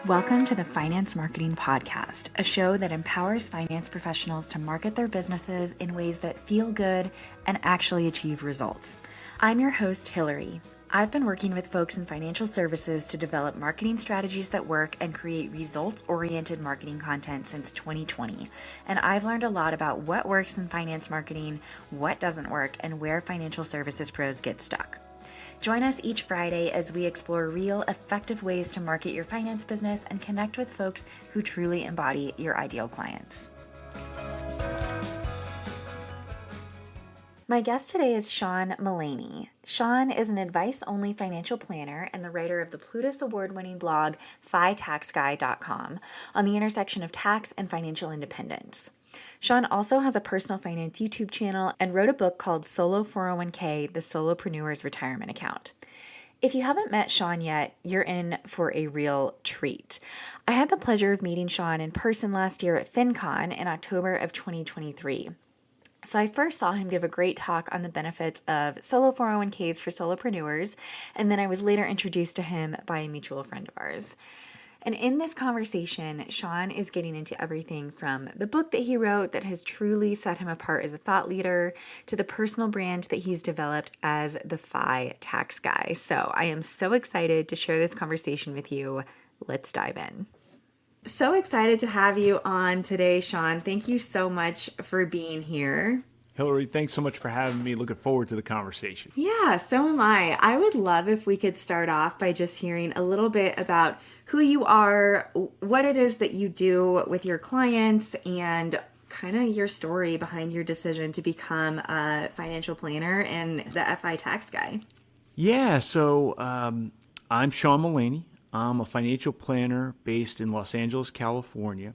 Welcome to the Finance Marketing Podcast, a show that empowers finance professionals to market their businesses in ways that feel good and actually achieve results. I'm your host, Hillary. I've been working with folks in financial services to develop marketing strategies that work and create results-oriented marketing content since 2020. And I've learned a lot about what works in finance marketing, what doesn't work, and where financial services pros get stuck. Join us each Friday as we explore real, effective ways to market your finance business and connect with folks who truly embody your ideal clients. My guest today is Sean Mullaney. Sean is an advice-only financial planner and the writer of the Plutus Award-winning blog FiTaxGuy.com on the intersection of tax and financial independence. Sean also has a personal finance YouTube channel and wrote a book called Solo 401k, the Solopreneur's Retirement Account. If you haven't met Sean yet, you're in for a real treat. I had the pleasure of meeting Sean in person last year at FinCon in October of 2023. So I first saw him give a great talk on the benefits of solo 401ks for solopreneurs, and then I was later introduced to him by a mutual friend of ours. And in this conversation, Sean is getting into everything from the book that he wrote that has truly set him apart as a thought leader to the personal brand that he's developed as the Fi Tax Guy. So I am so excited to share this conversation with you. Let's dive in. So excited to have you on today, Sean. Thank you so much for being here. Hillary, thanks so much for having me. Looking forward to the conversation. Yeah, so am I. I would love if we could start off by just hearing a little bit about who you are, what it is that you do with your clients, and kind of your story behind your decision to become a financial planner and the FI Tax Guy. Yeah, so I'm Sean Mullaney. I'm a financial planner based in Los Angeles, California,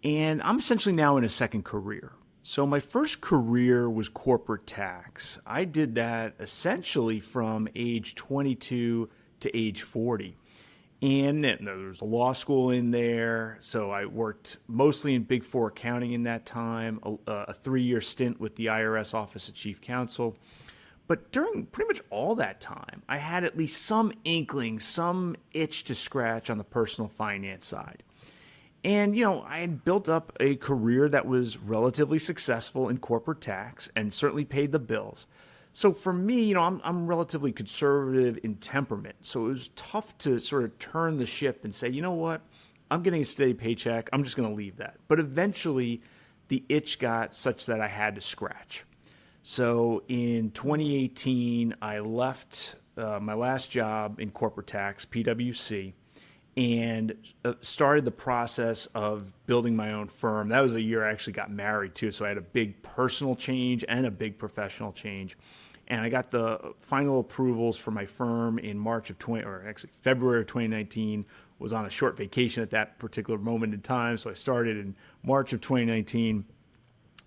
and I'm essentially now in a second career. So my first career was corporate tax. I did that essentially from age 22 to age 40. And there was a law school in there, so I worked mostly in Big Four accounting in that time, a 3-year stint with the IRS Office of Chief Counsel. But during pretty much all that time, I had at least some inkling, some itch to scratch on the personal finance side. And, I had built up a career that was relatively successful in corporate tax and certainly paid the bills. So for me, I'm relatively conservative in temperament. So it was tough to sort of turn the ship and say, you know what, I'm getting a steady paycheck. I'm just going to leave that. But eventually the itch got such that I had to scratch. So in 2018, I left my last job in corporate tax, PwC, and started the process of building my own firm. That was the year I actually got married too, so I had a big personal change and a big professional change. And I got the final approvals for my firm in February of 2019. Was on a short vacation at that particular moment in time, so I started in March of 2019.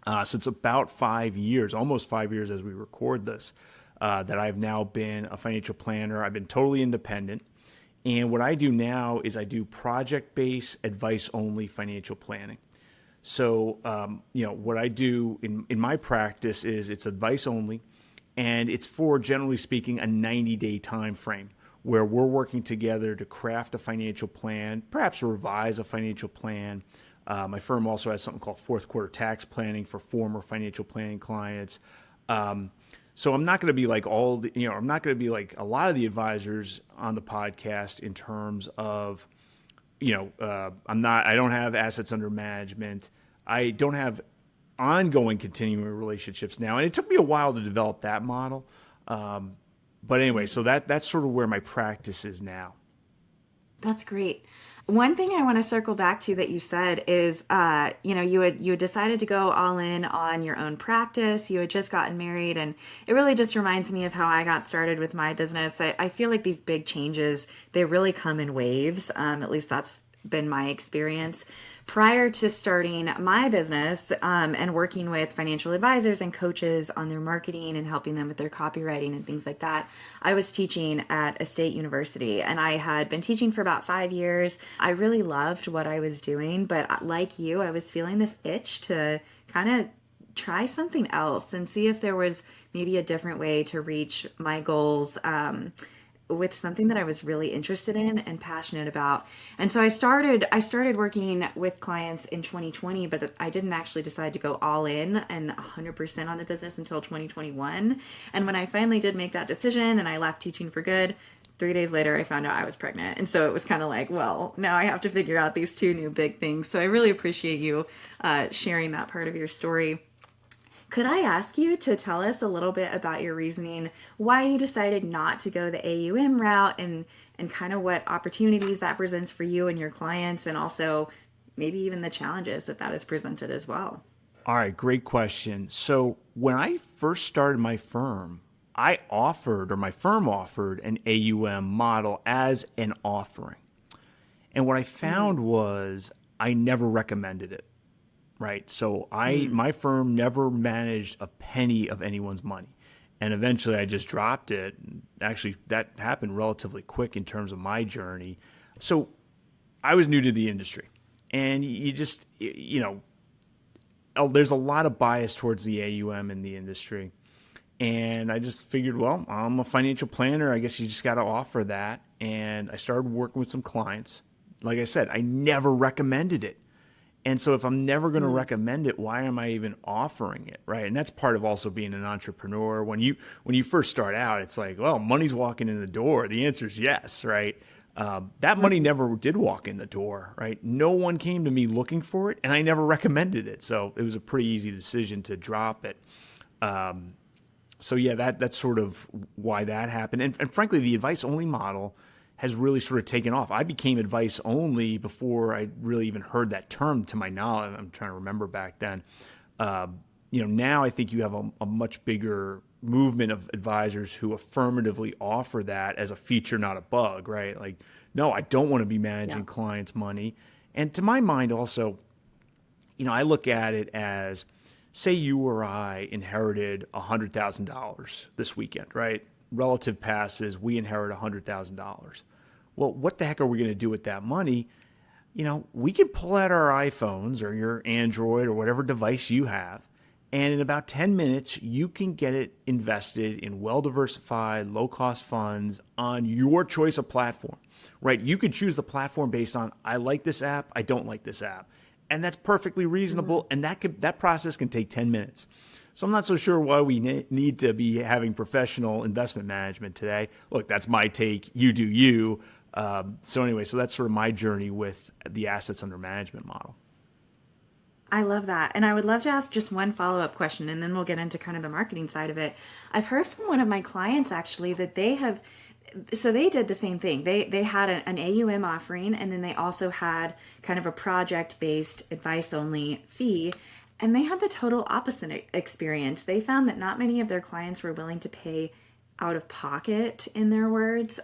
So it's about 5 years, almost 5 years as we record this, that I've now been a financial planner. I've been totally independent. And what I do now is I do project-based, advice-only financial planning. So, what I do in my practice is it's advice-only, and it's for, generally speaking, a 90-day time frame where we're working together to craft a financial plan, perhaps revise a financial plan. My firm also has something called fourth quarter tax planning for former financial planning clients. So I'm not going to be like I'm not going to be like a lot of the advisors on the podcast in terms of, I don't have assets under management. I don't have ongoing continuing relationships now. And it took me a while to develop that model. But anyway, so that's sort of where my practice is now. That's great. One thing I want to circle back to that you said is, you had decided to go all in on your own practice. You had just gotten married, and it really just reminds me of how I got started with my business. I feel like these big changes, they really come in waves. At least that's been my experience. Prior to starting my business and working with financial advisors and coaches on their marketing and helping them with their copywriting and things like that, I was teaching at a state university, and I had been teaching for about 5 years. I really loved what I was doing, but like you, I was feeling this itch to kind of try something else and see if there was maybe a different way to reach my goals with something that I was really interested in and passionate about. And so I started working with clients in 2020, but I didn't actually decide to go all in and 100% on the business until 2021. And when I finally did make that decision and I left teaching for good, 3 days later, I found out I was pregnant. And so it was kind of like, well, now I have to figure out these two new big things. So I really appreciate you sharing that part of your story. Could I ask you to tell us a little bit about your reasoning, why you decided not to go the AUM route, and kind of what opportunities that presents for you and your clients, and also maybe even the challenges that has presented as well? All right, great question. So when I first started my firm, I offered, or my firm offered, an AUM model as an offering. And what I found was I never recommended it, right? So my firm never managed a penny of anyone's money. And eventually I just dropped it. Actually, that happened relatively quick in terms of my journey. So I was new to the industry. And you just, there's a lot of bias towards the AUM in the industry. And I just figured, well, I'm a financial planner. I guess you just got to offer that. And I started working with some clients. Like I said, I never recommended it. And so if I'm never going to recommend it, why am I even offering it, right? And that's part of also being an entrepreneur. When you first start out, it's like, well, money's walking in the door. The answer is yes, right? That money never did walk in the door, right? No one came to me looking for it, and I never recommended it. So it was a pretty easy decision to drop it. So yeah, that's sort of why that happened. And frankly, the advice only model has really sort of taken off. I became advice only before I really even heard that term to my knowledge. I'm trying to remember back then. Now I think you have a much bigger movement of advisors who affirmatively offer that as a feature, not a bug, right? Like, no, I don't want to be managing clients' money. And to my mind also, I look at it as, say you or I inherited $100,000 this weekend, right? Relative passes, we inherit $100,000. Well, what the heck are we going to do with that money? We can pull out our iPhones or your Android or whatever device you have, and in about 10 minutes, you can get it invested in well-diversified, low-cost funds on your choice of platform, right? You could choose the platform based on, I like this app, I don't like this app. And that's perfectly reasonable, and that process can take 10 minutes. So I'm not so sure why we need to be having professional investment management today. Look, that's my take. You do you. So anyway, so that's sort of my journey with the assets under management model. I love that. And I would love to ask just one follow-up question, and then we'll get into kind of the marketing side of it. I've heard from one of my clients actually that they did the same thing. They had an AUM offering, and then they also had kind of a project-based advice-only fee. And they had the total opposite experience. They found that not many of their clients were willing to pay out of pocket, in their words,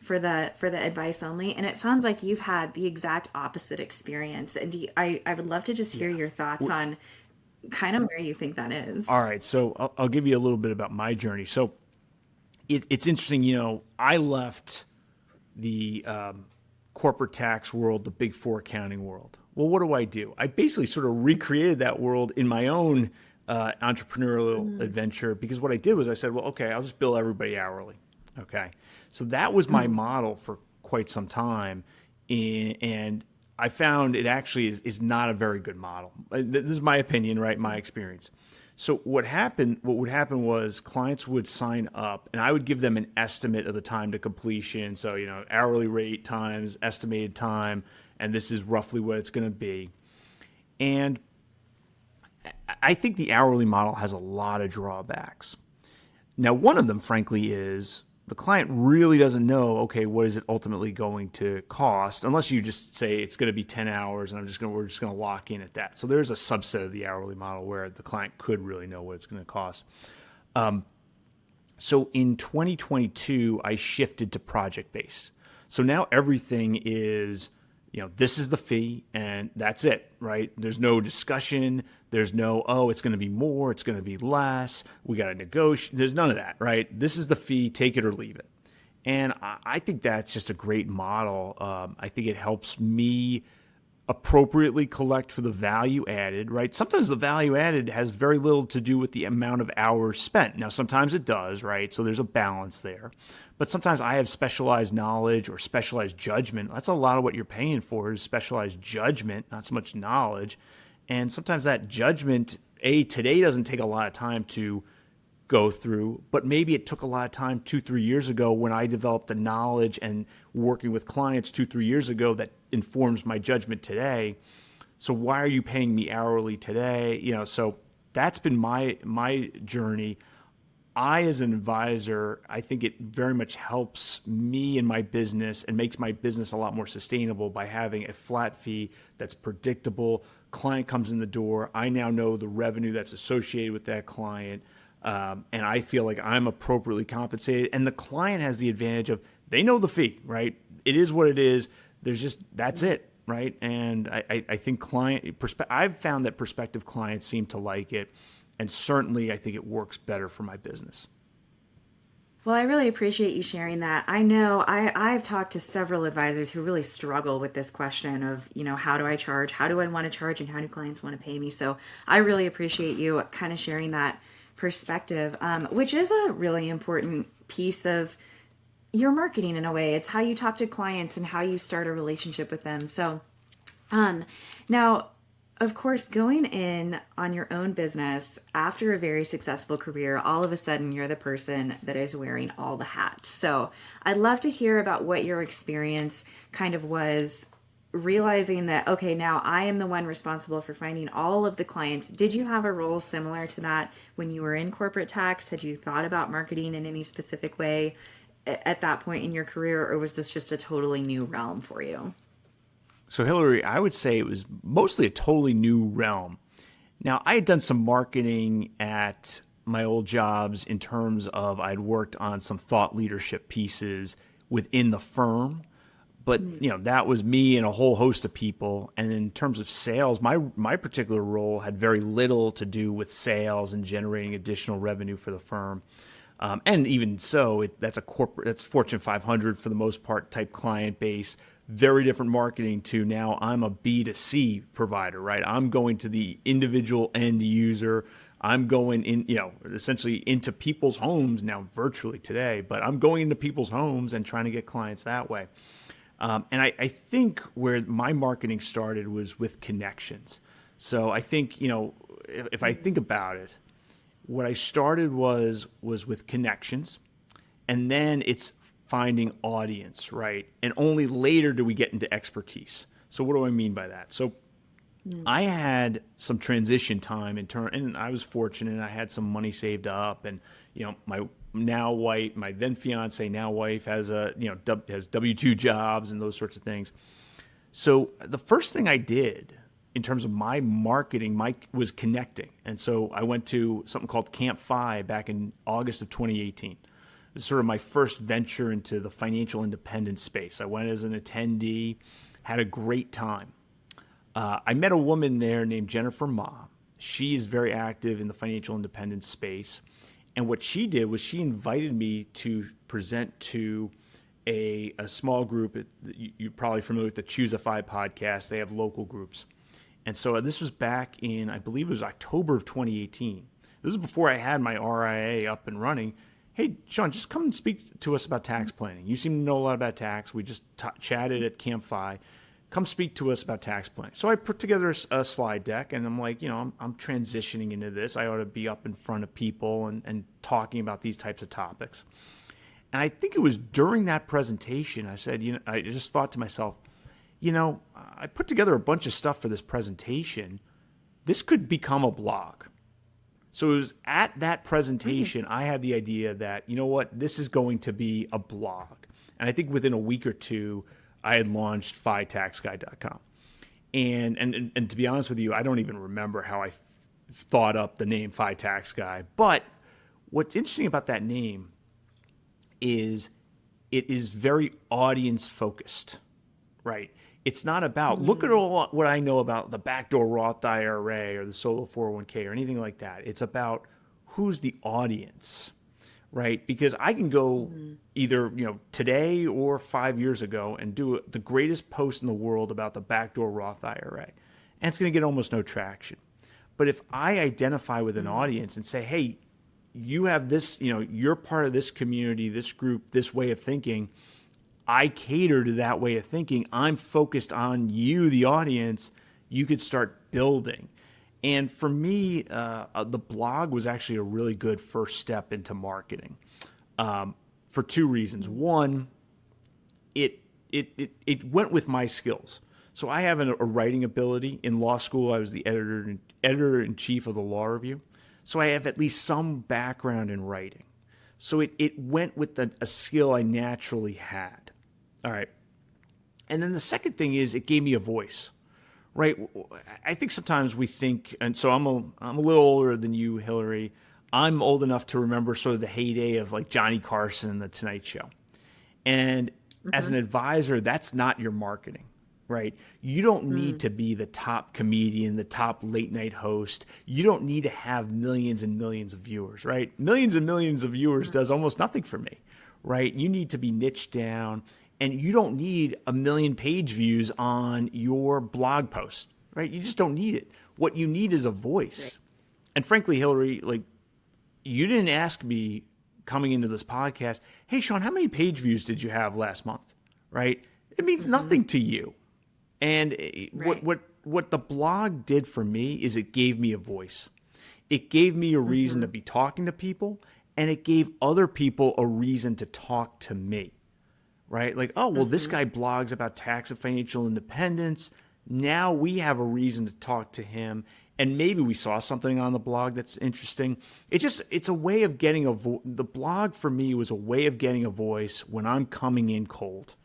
for the advice only. And it sounds like you've had the exact opposite experience. And I would love to just hear your thoughts on kind of where you think that is. All right, so I'll give you a little bit about my journey. So it's interesting, I left the corporate tax world, the Big Four accounting world. Well, what do? I basically sort of recreated that world in my own entrepreneurial adventure, because what I did was I said, well, okay, I'll just bill everybody hourly. Okay. So that was my model for quite some time. And I found it actually is not a very good model. This is my opinion, right? My experience. So what would happen was clients would sign up and I would give them an estimate of the time to completion. So, hourly rate times estimated time, and this is roughly what it's going to be. And I think the hourly model has a lot of drawbacks. Now, one of them, frankly, is the client really doesn't know, okay, what is it ultimately going to cost, unless you just say it's going to be 10 hours and we're just going to lock in at that. So there's a subset of the hourly model where the client could really know what it's going to cost. So in 2022, I shifted to project-based. So now everything is, this is the fee and that's it, right? There's no discussion. There's no, it's going to be more, it's going to be less. We got to negotiate. There's none of that, right? This is the fee, take it or leave it. And I think that's just a great model. I think it helps me appropriately collect for the value added, right? Sometimes the value added has very little to do with the amount of hours spent. Now, sometimes it does, right? So there's a balance there. But sometimes I have specialized knowledge or specialized judgment. That's a lot of what you're paying for is specialized judgment, not so much knowledge. And sometimes that judgment, today doesn't take a lot of time to go through, but maybe it took a lot of time 2-3 years ago when I developed the knowledge and working with clients 2-3 years ago that informs my judgment today. So why are you paying me hourly today? So that's been my journey. As an advisor, I think it very much helps me in my business and makes my business a lot more sustainable by having a flat fee that's predictable. Client comes in the door. I now know the revenue that's associated with that client. And I feel like I'm appropriately compensated. And the client has the advantage of they know the fee, right? It is what it is. That's it, right? And I think I've found that prospective clients seem to like it. And certainly I think it works better for my business. Well, I really appreciate you sharing that. I know I've talked to several advisors who really struggle with this question of, how do I charge? How do I want to charge? And how do clients want to pay me? So I really appreciate you kind of sharing that perspective, which is a really important piece of your marketing in a way. It's how you talk to clients and how you start a relationship with them. So now, of course, going in on your own business after a very successful career, all of a sudden you're the person that is wearing all the hats. So I'd love to hear about what your experience kind of was realizing that, okay, now I am the one responsible for finding all of the clients. Did you have a role similar to that when you were in corporate tax? Had you thought about marketing in any specific way at that point in your career, or was this just a totally new realm for you? So Hillary, I would say it was mostly a totally new realm. Now, I had done some marketing at my old jobs in terms of I'd worked on some thought leadership pieces within the firm. But that was me and a whole host of people. And in terms of sales, my particular role had very little to do with sales and generating additional revenue for the firm. And even so, that's Fortune 500 for the most part type client base. Very different marketing to now I'm a B2C provider, right? I'm going to the individual end user. I'm going in, essentially into people's homes now virtually today, but I'm going into people's homes and trying to get clients that way. And I think where my marketing started was with connections. So I think, if I think about it, what I started was with connections, and then it's finding audience, right? And only later do we get into expertise. So what do I mean by that? So I had some transition time and I was fortunate. I had some money saved up, and my then fiance, now wife, has has W-2 jobs and those sorts of things. So the first thing I did in terms of my marketing, was connecting. And so I went to something called Camp FI back in August of 2018. It was sort of my first venture into the financial independence space. I went as an attendee, had a great time. I met a woman there named Jennifer Ma. She is very active in the financial independence space. And what she did was she invited me to present to a small group. You're probably familiar with the Choose a FI podcast. They have local groups. And so this was back in, I believe it was October of 2018. This is before I had my RIA up and running. Hey, Sean, just come and speak to us about tax planning. You seem to know a lot about tax. We just chatted at Camp FI. Come speak to us about tax planning. So I put together a slide deck, and I'm like, I'm transitioning into this. I ought to be up in front of people and talking about these types of topics. And I think it was during that presentation, I said, I just thought to myself, I put together a bunch of stuff for this presentation. This could become a blog. So it was at that presentation, I had the idea that, this is going to be a blog. And I think within a week or two, I had launched FITaxGuy.com. And to be honest with you, I don't even remember how I thought up the name Fi Tax Guy. But what's interesting about that name is it is very audience focused, right? It's not about, look at all what I know about the backdoor Roth IRA or the solo 401k or anything like that. It's about who's the audience, right? Because I can go Mhm. either, today or 5 years ago and do the greatest post in the world about the backdoor Roth IRA, and it's going to get almost no traction. But if I identify with an Mhm. audience and say, hey, you have this, you're part of this community, this group, this way of thinking, I cater to that way of thinking. I'm focused on you, the audience. You could start building. And for me, the blog was actually a really good first step into marketing for two reasons. Mhm. One, it went with my skills. So I have a writing ability. In law school, I was the editor in chief of the Law Review. So I have at least some background in writing. So it went with a skill I naturally had. All right. And then the second thing is it gave me a voice, right? I think sometimes we think, and so I'm a little older than you, Hillary. I'm old enough to remember sort of the heyday of like Johnny Carson and The Tonight Show. And as an Mhm. advisor, that's not your marketing, right? You don't need Mm. to be the top comedian, the top late night host. You don't need to have millions and millions of viewers, right? Millions and millions of viewers Mhm. does almost nothing for me, right? You need to be niched down, and you don't need a million page views on your blog post, right? You just don't need it. What you need is a Right. voice. And frankly, Hillary, like, you didn't ask me coming into this podcast, hey, Sean, how many page views did you have last month? Right? It means Mhm. nothing to you. And Right. what the blog did for me is it gave me a voice. It gave me a reason to Mhm. be talking to people, and it gave other people a reason to talk to me. Right? Like, oh, well, this Mhm. guy blogs about tax and financial independence. Now we have a reason to talk to him. And maybe we saw something on the blog that's interesting. It's a way of getting the blog for me was a way of getting a voice when I'm coming in cold,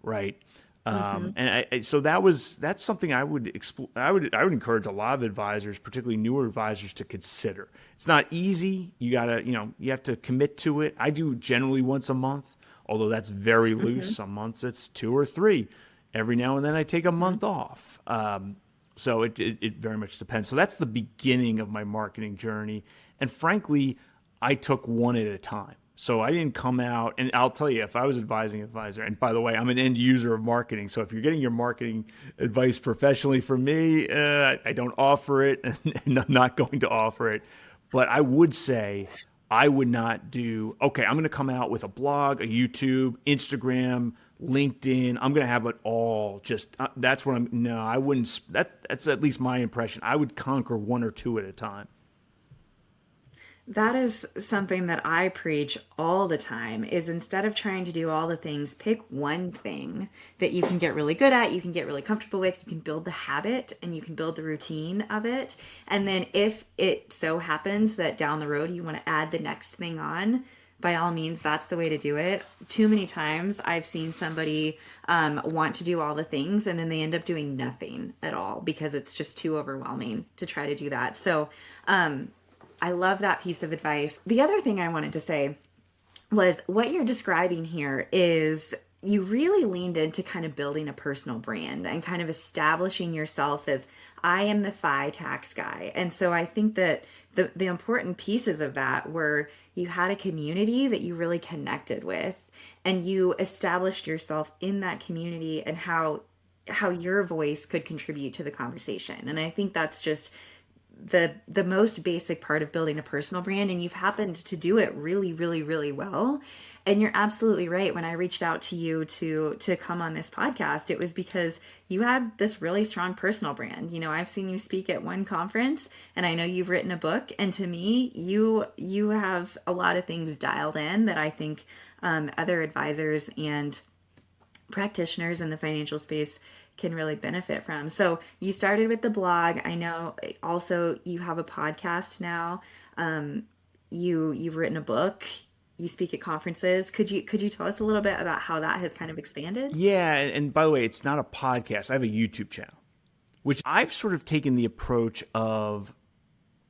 right? Mhm. So that's something I would I would encourage a lot of advisors, particularly newer advisors, to consider. It's not easy. You have to commit to it. I do generally once a month, although that's very loose. Mhm. Some months it's two or three. Every now and then I take a Mhm. month off. So it very much depends. So that's the beginning of my marketing journey. And frankly, I took one at a time. So I didn't come out, and I'll tell you, if I was advising an advisor, and by the way, I'm an end user of marketing. So if you're getting your marketing advice professionally from me, I don't offer it, and I'm not going to offer it. But I would say I would not do, okay, I'm going to come out with a blog, a YouTube, Instagram, LinkedIn. I'm going to have it all just, that's what no, I wouldn't, that's at least my impression. I would conquer one or two at a time. That is something that I preach all the time is instead of trying to do all the things, pick one thing that you can get really good at, you can get really comfortable with, you can build the habit and you can build the routine of it. And then if it so happens that down the road you want to add the next thing on, by all means, that's the way to do it. Too many times I've seen somebody want to do all the things and then they end up doing nothing at all because it's just too overwhelming to try to do that. So, I love that piece of advice. The other thing I wanted to say was what you're describing here is you really leaned into kind of building a personal brand and kind of establishing yourself as I am the tax guy. And so I think that the important pieces of that were you had a community that you really connected with and you established yourself in that community and how your voice could contribute to the conversation. And I think that's just the most basic part of building a personal brand, and you've happened to do it really really really well. And you're absolutely right. When I reached out to you to come on this podcast, it was because you had this really strong personal brand. I've seen you speak at one conference and I know you've written a book, and to me you have a lot of things dialed in that I think other advisors and practitioners in the financial space can really benefit from. So you started with the blog. I know also you have a podcast now. You've written a book. You speak at conferences. Could you tell us a little bit about how that has kind of expanded? Yeah. And by the way, it's not a podcast. I have a YouTube channel, which I've sort of taken the approach of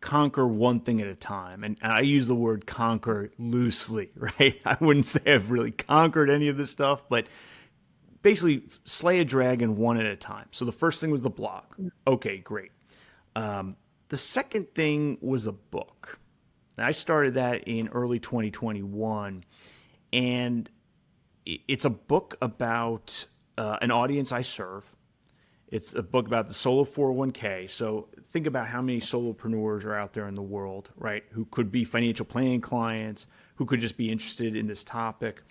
conquer one thing at a time. And I use the word conquer loosely, right? I wouldn't say I've really conquered any of this stuff, but basically slay a dragon one at a time. So the first thing was the blog. Okay, great. The second thing was a book. And I started that in early 2021. And it's a book about an audience I serve. It's a book about the solo 401k. So think about how many solopreneurs are out there in the world, right? Who could be financial planning clients, who could just be interested in this topic.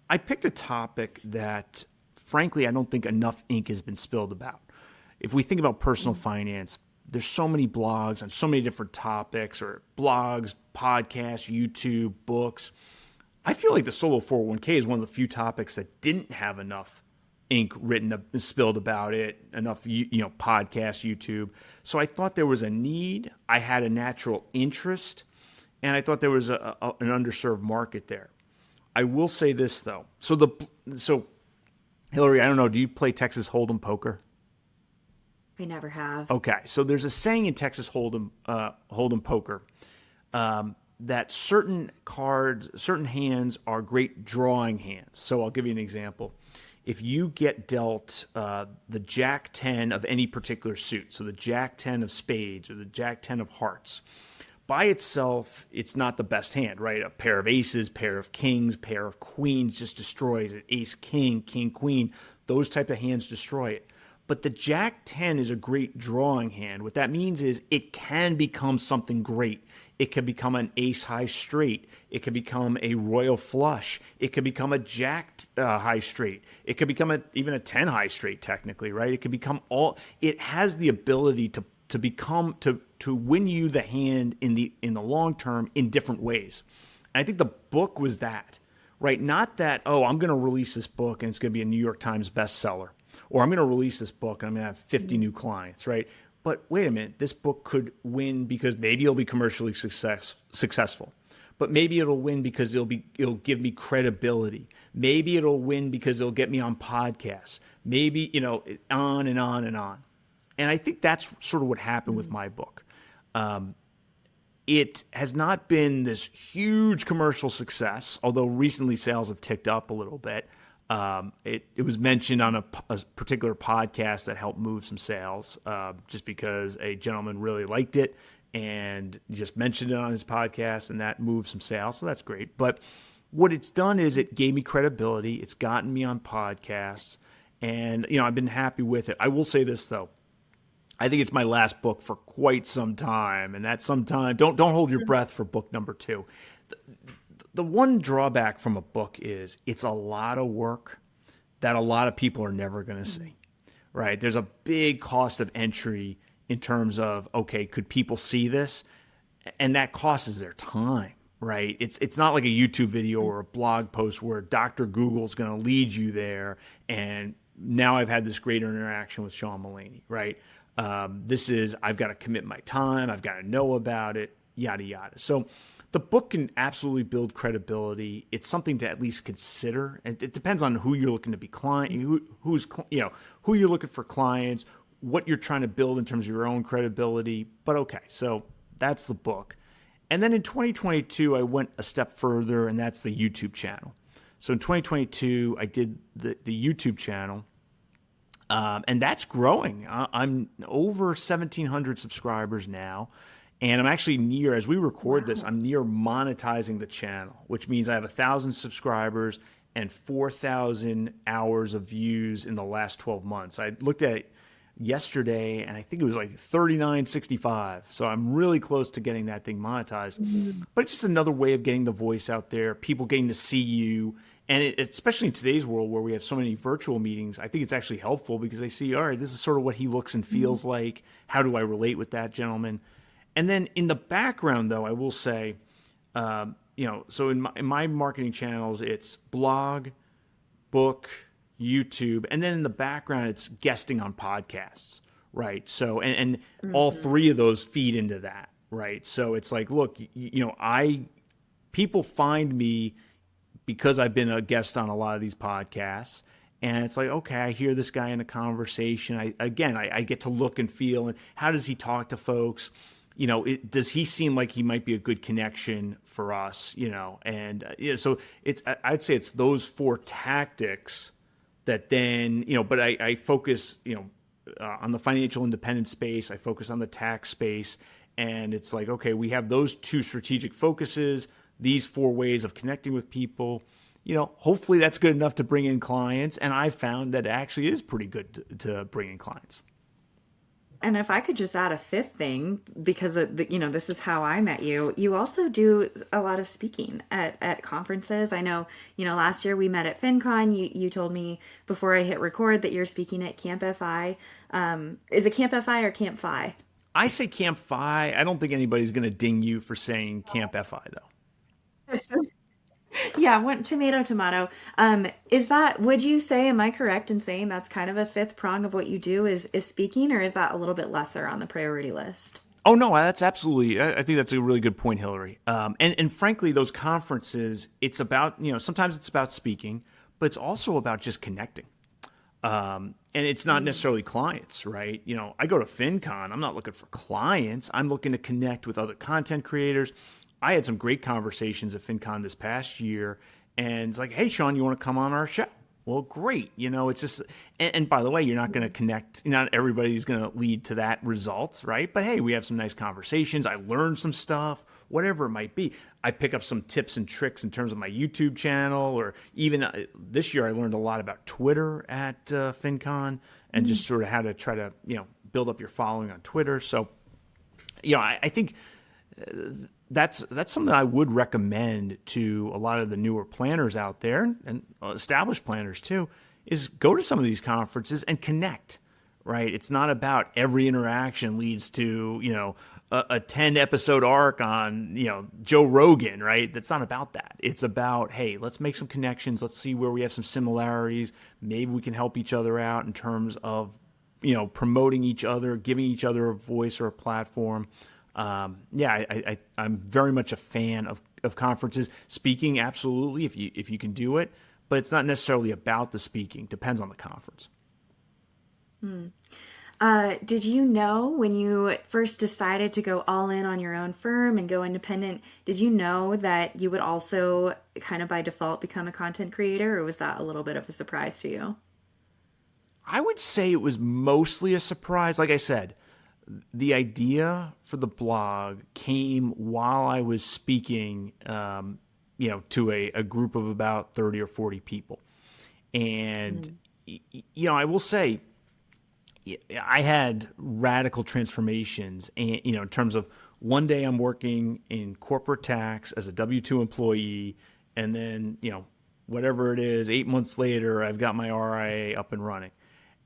I picked a topic that, frankly, I don't think enough ink has been spilled about. If we think about personal finance, there's so many blogs on so many different topics, or blogs, podcasts, YouTube, books. I feel like the solo 401k is one of the few topics that didn't have enough ink written, spilled about it, enough podcasts, YouTube. So I thought there was a need. I had a natural interest, and I thought there was an underserved market there. I will say this though. So Hillary, I don't know. Do you play Texas Hold'em poker? I never have. Okay, so there's a saying in Texas Hold'em poker that certain hands are great drawing hands. So I'll give you an example. If you get dealt the Jack 10 of any particular suit, so the Jack 10 of spades or the Jack 10 of hearts, by itself, it's not the best hand, right? A pair of aces, pair of kings, pair of queens just destroys it. Ace, king, king, queen, those type of hands destroy it. But the Jack 10 is a great drawing hand. What that means is it can become something great. It can become an ace high straight. It can become a royal flush. It can become a Jack high straight. It could become even a 10 high straight technically, right? It can become all. It has the ability to win you the hand in the long term in different ways. And I think the book was that, right? Not that, oh, I'm going to release this book and it's going to be a New York Times bestseller. Or I'm going to release this book and I'm going to have 50 new clients, right? But wait a minute, this book could win because maybe it'll be commercially successful. But maybe it'll win because it'll give me credibility. Maybe it'll win because it'll get me on podcasts. Maybe, on and on and on. And I think that's sort of what happened with my book. It has not been this huge commercial success, although recently sales have ticked up a little bit. It was mentioned on a particular podcast that helped move some sales, just because a gentleman really liked it and just mentioned it on his podcast, and that moved some sales. So that's great. But what it's done is it gave me credibility. It's gotten me on podcasts, and I've been happy with it. I will say this though. I think it's my last book for quite some time, and that sometime don't hold your breath for book number 2. The one drawback from a book is it's a lot of work that a lot of people are never going to see, right? There's a big cost of entry in terms of, okay, could people see this? And that cost is their time, right? It's not like a YouTube video or a blog post where Dr. Google's going to lead you there. And now I've had this great interaction with Sean Mullaney, right? This is, I've got to commit my time. I've got to know about it, yada, yada. So the book can absolutely build credibility. It's something to at least consider, and it depends on who you're looking to be who you're looking for clients, what you're trying to build in terms of your own credibility. But okay, so that's the book. And then in 2022, I went a step further, and that's the YouTube channel. So in 2022, I did the YouTube channel, and that's growing. I'm over 1,700 subscribers now. And I'm actually near, as we record this, I'm near monetizing the channel, which means I have 1,000 subscribers and 4,000 hours of views in the last 12 months. I looked at it yesterday, and I think it was like 39.65. So I'm really close to getting that thing monetized. Mm-hmm. But it's just another way of getting the voice out there, people getting to see you. And especially in today's world where we have so many virtual meetings, I think it's actually helpful because they see, all right, this is sort of what he looks and feels like. How do I relate with that gentleman? And then in the background, though, I will say, so in my marketing channels, it's blog, book, YouTube, and then in the background, it's guesting on podcasts, right? So, and all three of those feed into that, right? So it's like, look, people find me because I've been a guest on a lot of these podcasts. And it's like, okay, I hear this guy in a conversation. I get to look and feel, and how does he talk to folks? Does he seem like he might be a good connection for us? So I'd say it's those 4 tactics that then, but I focus, on the financial independence space. I focus on the tax space, And it's like, okay, we have those two strategic focuses, these four ways of connecting with people. Hopefully that's good enough to bring in clients. And I found that it actually is pretty good to bring in clients. And if I could just add a fifth thing, because this is how I met you. You also do a lot of speaking at conferences. I know, last year we met at FinCon. You told me before I hit record that you're speaking at Camp FI. Is it Camp FI or Camp Fi? I say Camp Fi. I don't think anybody's going to ding you for saying Camp FI, though. Yeah, one tomato, tomato. Would you say, am I correct in saying that's kind of a fifth prong of what you do is speaking, or is that a little bit lesser on the priority list? Oh no, that's absolutely. I think that's a really good point, Hillary. And frankly, those conferences, it's about sometimes it's about speaking, but it's also about just connecting. And it's not necessarily clients, right? I go to FinCon. I'm not looking for clients. I'm looking to connect with other content creators. I had some great conversations at FinCon this past year, and it's like, hey, Sean, you want to come on our show? Well, great. It's just, and by the way, you're not going to connect. Not everybody's going to lead to that result, right? But hey, we have some nice conversations. I learned some stuff, whatever it might be. I pick up some tips and tricks in terms of my YouTube channel, or even this year I learned a lot about Twitter at FinCon, and just sort of how to try to build up your following on Twitter. So, I think that's something I would recommend to a lot of the newer planners out there, and established planners too, is go to some of these conferences and connect, right? It's not about every interaction leads to, a 10 episode arc on, Joe Rogan, right? That's not about that. It's about, hey, let's make some connections. Let's see where we have some similarities. Maybe we can help each other out in terms of, promoting each other, giving each other a voice or a platform. I'm very much a fan of conferences. Speaking, absolutely, if you can do it, but it's not necessarily about the speaking. Depends on the conference. Did you know when you first decided to go all in on your own firm and go independent, did you know that you would also kind of by default become a content creator, or was that a little bit of a surprise to you? I would say it was mostly a surprise. Like I said, the idea for the blog came while I was speaking, to a group of about 30 or 40 people. And, I will say, I had radical transformations, and, in terms of one day I'm working in corporate tax as a W-2 employee, and then, whatever it is, 8 months later, I've got my RIA up and running.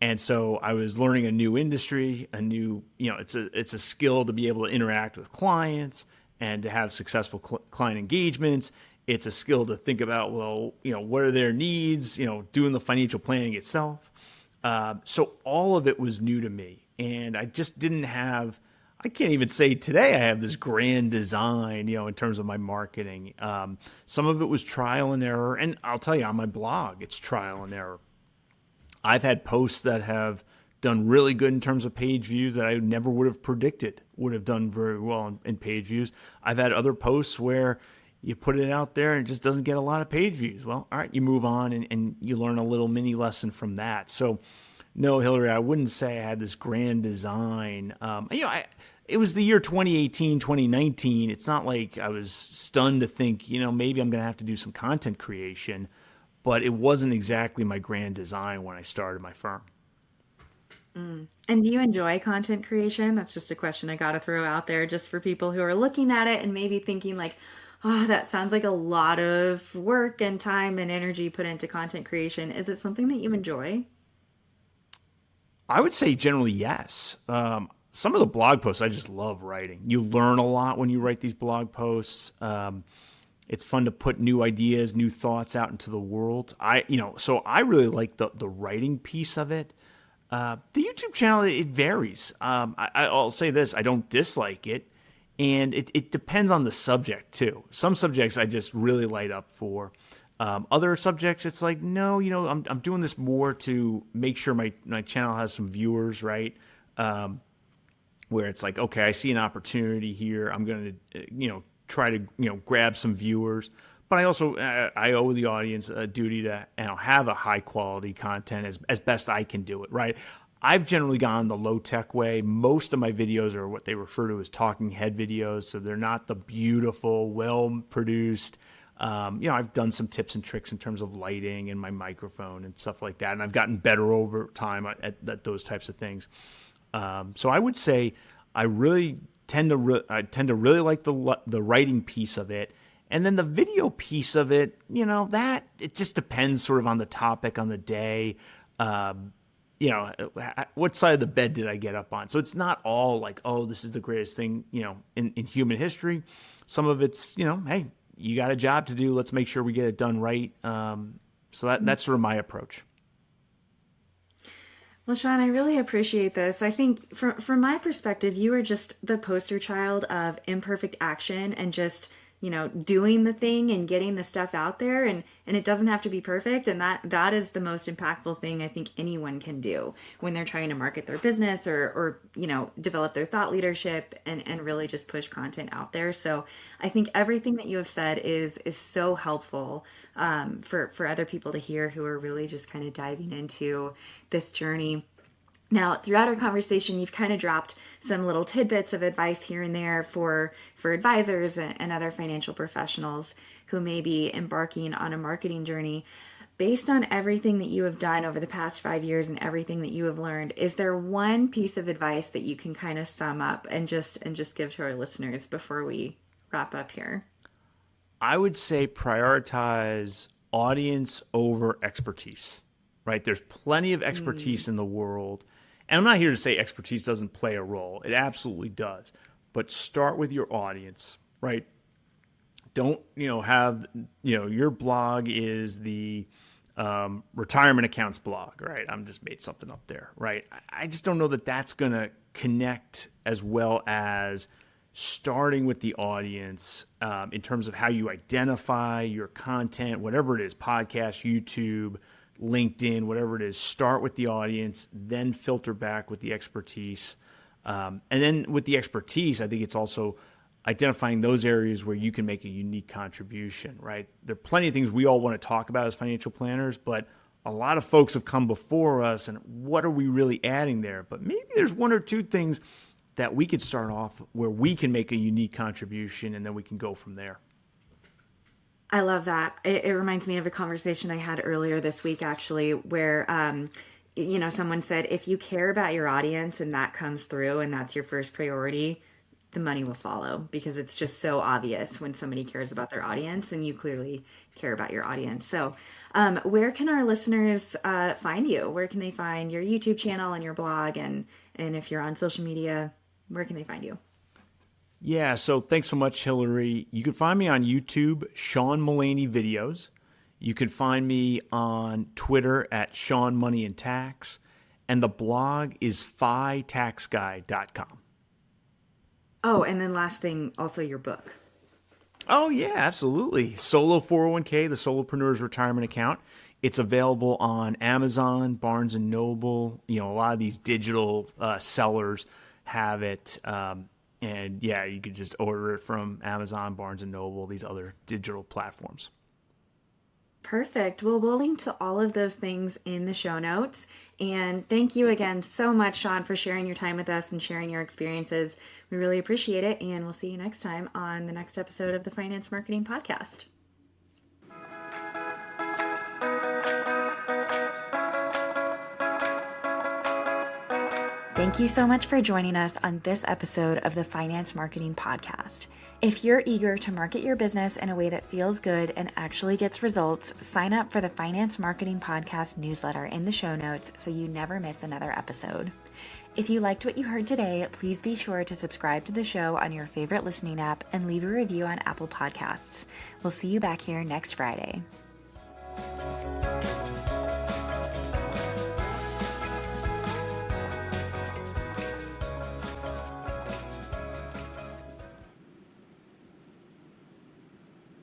And so I was learning a new industry, it's a skill to be able to interact with clients and to have successful client engagements. It's a skill to think about, what are their needs, doing the financial planning itself. So all of it was new to me. And I just didn't have, I can't even say today I have this grand design, in terms of my marketing. Some of it was trial and error. And I'll tell you, on my blog, it's trial and error. I've had posts that have done really good in terms of page views that I never would have predicted would have done very well in page views. I've had other posts where you put it out there and it just doesn't get a lot of page views. Well, all right, you move on and you learn a little mini lesson from that. So, no, Hillary, I wouldn't say I had this grand design. It was the year 2018, 2019. It's not like I was stunned to think, maybe I'm going to have to do some content creation. But it wasn't exactly my grand design when I started my firm. And do you enjoy content creation? That's just a question I got to throw out there just for people who are looking at it and maybe thinking like, oh, that sounds like a lot of work and time and energy put into content creation. Is it something that you enjoy? I would say generally yes. Some of the blog posts I just love writing. You learn a lot when you write these blog posts. It's fun to put new ideas, new thoughts out into the world. So I really like the writing piece of it. The YouTube channel, it varies. I'll say this, I don't dislike it. And it depends on the subject too. Some subjects I just really light up for. Other subjects, it's like, no, I'm doing this more to make sure my channel has some viewers, right? Where it's like, okay, I see an opportunity here. I'm going to, try to grab some viewers, but I also I owe the audience a duty to have a high quality content as best I can do it, right? I've generally gone the low-tech way. Most of my videos are what they refer to as talking head videos, so they're not the beautiful, well-produced. I've done some tips and tricks in terms of lighting and my microphone and stuff like that, and I've gotten better over time at those types of things. So I would say I really tend to really like the writing piece of it, and then the video piece of it. That it just depends sort of on the topic, on the day. What side of the bed did I get up on? So it's not all like, oh, this is the greatest thing, in human history. Some of it's, hey, you got a job to do. Let's make sure we get it done right. So that's sort of my approach. Well, Sean, I really appreciate this. I think from my perspective, you are just the poster child of imperfect action and just, doing the thing and getting the stuff out there, and it doesn't have to be perfect. And that is the most impactful thing I think anyone can do when they're trying to market their business or develop their thought leadership and really just push content out there. So I think everything that you have said is so helpful for other people to hear who are really just kind of diving into this journey. Now, throughout our conversation, you've kind of dropped some little tidbits of advice here and there for advisors and other financial professionals who may be embarking on a marketing journey. Based on everything that you have done over the past 5 years and everything that you have learned, is there one piece of advice that you can kind of sum up and just give to our listeners before we wrap up here? I would say prioritize audience over expertise, right? There's plenty of expertise in the world. And I'm not here to say expertise doesn't play a role. It absolutely does. But start with your audience, right? Don't, have, your blog is the retirement accounts blog, right? I'm just made something up there, right? I just don't know that that's going to connect as well as starting with the audience in terms of how you identify your content, whatever it is, podcast, YouTube, LinkedIn, whatever it is. Start with the audience, then filter back with the expertise. And then with the expertise, I think it's also identifying those areas where you can make a unique contribution, right? There are plenty of things we all want to talk about as financial planners, but a lot of folks have come before us, and what are we really adding there? But maybe there's one or two things that we could start off where we can make a unique contribution, and then we can go from there. I love that. It reminds me of a conversation I had earlier this week, actually, where, someone said, if you care about your audience and that comes through and that's your first priority, the money will follow, because it's just so obvious when somebody cares about their audience, and you clearly care about your audience. So where can our listeners find you? Where can they find your YouTube channel and your blog? And if you're on social media, where can they find you? Yeah, so thanks so much, Hillary. You can find me on YouTube, Sean Mullaney Videos. You can find me on Twitter at Sean Money and Tax. And the blog is FITaxGuy.com. Oh, and then last thing, also your book. Oh, yeah, absolutely. Solo 401k, the Solopreneur's Retirement Account. It's available on Amazon, Barnes & Noble. A lot of these digital sellers have it. And yeah, you could just order it from Amazon, Barnes & Noble, these other digital platforms. Perfect. Well, we'll link to all of those things in the show notes. And thank you again so much, Sean, for sharing your time with us and sharing your experiences. We really appreciate it. And we'll see you next time on the next episode of the Finance Marketing Podcast. Thank you so much for joining us on this episode of the Finance Marketing Podcast. If you're eager to market your business in a way that feels good and actually gets results, sign up for the Finance Marketing Podcast newsletter in the show notes so you never miss another episode. If you liked what you heard today, please be sure to subscribe to the show on your favorite listening app and leave a review on Apple Podcasts. We'll see you back here next Friday.